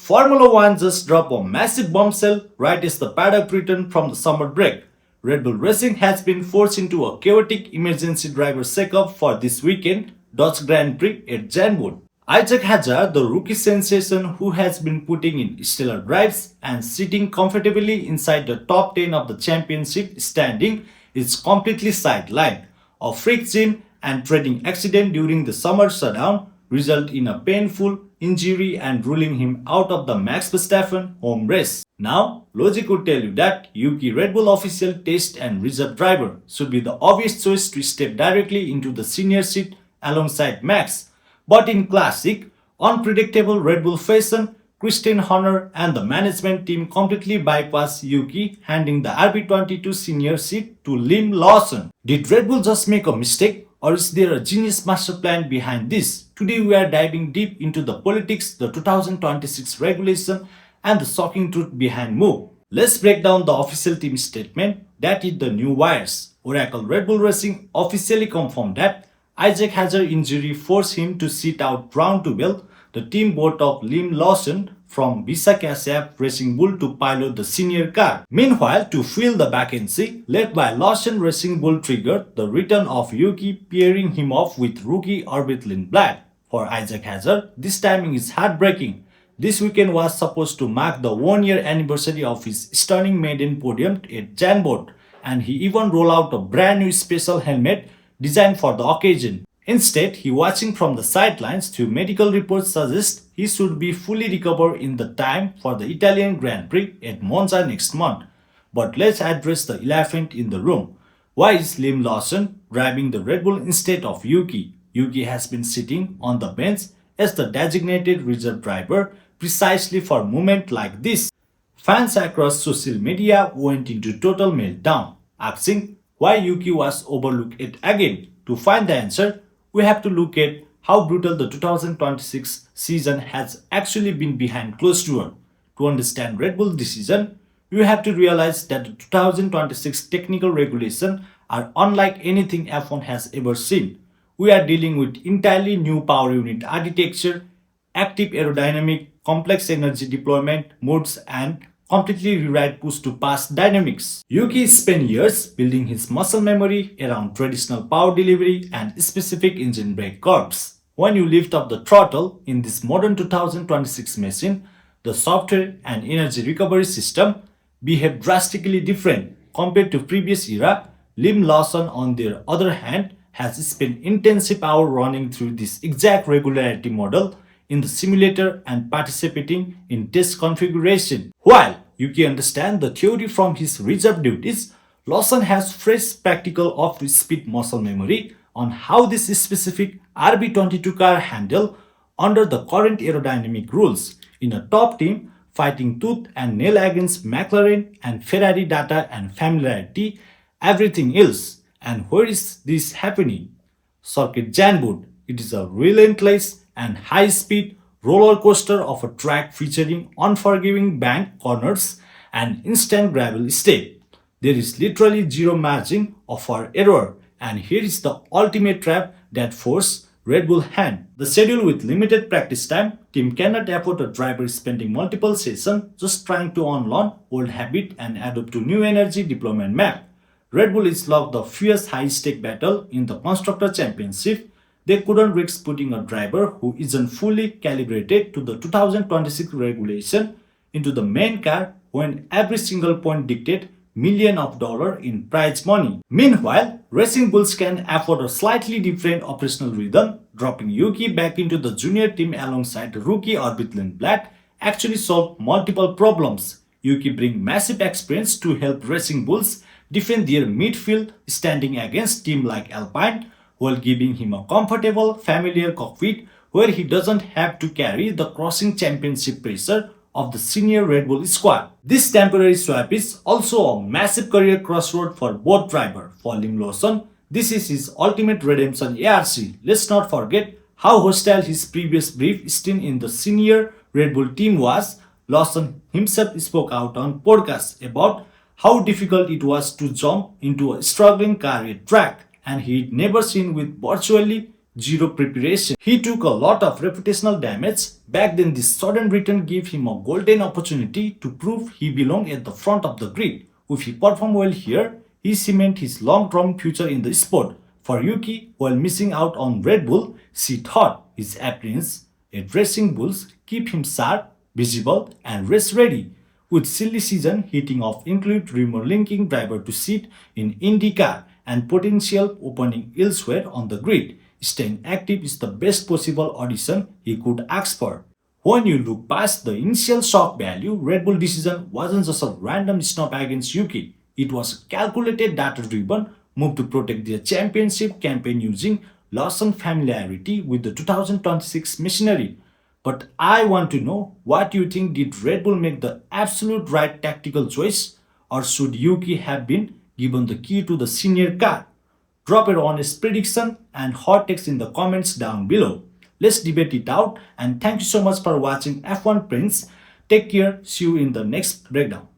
Formula One just dropped a massive bombshell right as the paddock returned from the summer break. Red Bull Racing has been forced into a chaotic emergency driver shakeup for this weekend Dutch Grand Prix at Zandvoort. Isack Hadjar, the rookie sensation who has been putting in stellar drives and sitting comfortably inside the top 10 of the championship standing, is completely sidelined. A freak gym and trading accident during the summer shutdown result in a painful injury and ruling him out of the Max Verstappen home race. Now, logic would tell you that Yuki Red Bull official test and reserve driver should be the obvious choice to step directly into the senior seat alongside Max. But in classic, unpredictable Red Bull fashion, Christian Horner and the management team completely bypassed Yuki, handing the RB22 senior seat to Liam Lawson. Did Red Bull just make a mistake, or is there a genius master plan behind this? Today we are diving deep into the politics, the 2026 regulation, and the shocking truth behind move. Let's break down the official team statement that hit the new wires. Oracle Red Bull Racing officially confirmed that Isack Hadjar injury forced him to sit out round 12. The team bought up Liam Lawson from Visa Cash App Racing Bull to pilot the senior car. Meanwhile, to fill the vacancy led by Lawson, Racing Bull triggered the return of Yuki, pairing him off with rookie Arvid Lindblad. For Isack Hadjar, this timing is heartbreaking. This weekend was supposed to mark the 1-year anniversary of his stunning maiden podium at Zandvoort, and he even rolled out a brand new special helmet designed for the occasion. Instead, he watching from the sidelines to medical reports suggest he should be fully recovered in the time for the Italian Grand Prix at Monza next month. But let's address the elephant in the room. Why is Liam Lawson driving the Red Bull instead of Yuki? Yuki has been sitting on the bench as the designated reserve driver precisely for moments like this. Fans across social media went into total meltdown, asking why Yuki was overlooked yet again. To find the answer, we have to look at how brutal the 2026 season has actually been behind closed door. To understand Red Bull's decision, you have to realize that the 2026 technical regulations are unlike anything F1 has ever seen. We are dealing with entirely new power unit architecture, active aerodynamic, complex energy deployment modes, and completely rewrite push-to-pass dynamics. Yuki spent years building his muscle memory around traditional power delivery and specific engine brake curves. When you lift up the throttle in this modern 2026 machine, the software and energy recovery system behave drastically different compared to previous era. Liam Lawson, on the other hand, has spent intensive hours running through this exact regularity model in the simulator and participating in test configuration. While Yuki understands the theory from his reserve duties, Lawson has fresh practical off-speed muscle memory on how this specific RB22 car handle under the current aerodynamic rules. In a top team fighting tooth and nail against McLaren and Ferrari data and familiarity, everything else. And where is this happening? Circuit Zandvoort. It is a relentless and high-speed roller coaster of a track featuring unforgiving bank corners and instant gravel step. There is literally zero margin for error, and here is the ultimate trap that forces Red Bull hand. The schedule with limited practice time, team cannot afford a driver spending multiple sessions just trying to unlearn old habit and adapt to new energy deployment map. Red Bull is locked the fierce high-stake battle in the Constructor Championship. They couldn't risk putting a driver who isn't fully calibrated to the 2026 regulation into the main car when every single point dictates millions of dollars in prize money. Meanwhile, Racing Bulls can afford a slightly different operational rhythm. Dropping Yuki back into the junior team alongside rookie Arvid Lindblad actually solved multiple problems. Yuki brings massive experience to help Racing Bulls defend their midfield standing against teams like Alpine, while giving him a comfortable, familiar cockpit where he doesn't have to carry the crossing championship pressure of the senior Red Bull squad. This temporary swap is also a massive career crossroad for both drivers. For Liam Lawson, this is his ultimate redemption ARC. Let's not forget how hostile his previous brief stint in the senior Red Bull team was. Lawson himself spoke out on podcasts about how difficult it was to jump into a struggling car at track, and he'd never seen with virtually zero preparation. He took a lot of reputational damage. Back then, this sudden return gave him a golden opportunity to prove he belonged at the front of the grid. If he performed well here, he cemented his long-term future in the sport. For Yuki, while missing out on Red Bull, she thought his appearance at Racing Bulls keep him sharp, visible, and race ready. With silly season hitting off include rumor linking driver to seat in IndyCar and potential opening elsewhere on the grid, staying active is the best possible audition he could ask for. When you look past the initial shock value, Red Bull decision wasn't just a random snub against Yuki. It was a calculated data-driven move to protect their championship campaign using Lawson familiarity with the 2026 machinery. But I want to know what you think. Did Red Bull make the absolute right tactical choice, or should Yuki have been given the key to the senior car? Drop your honest prediction and hot takes in the comments down below. Let's debate it out, and thank you so much for watching F1 Prince. Take care, see you in the next breakdown.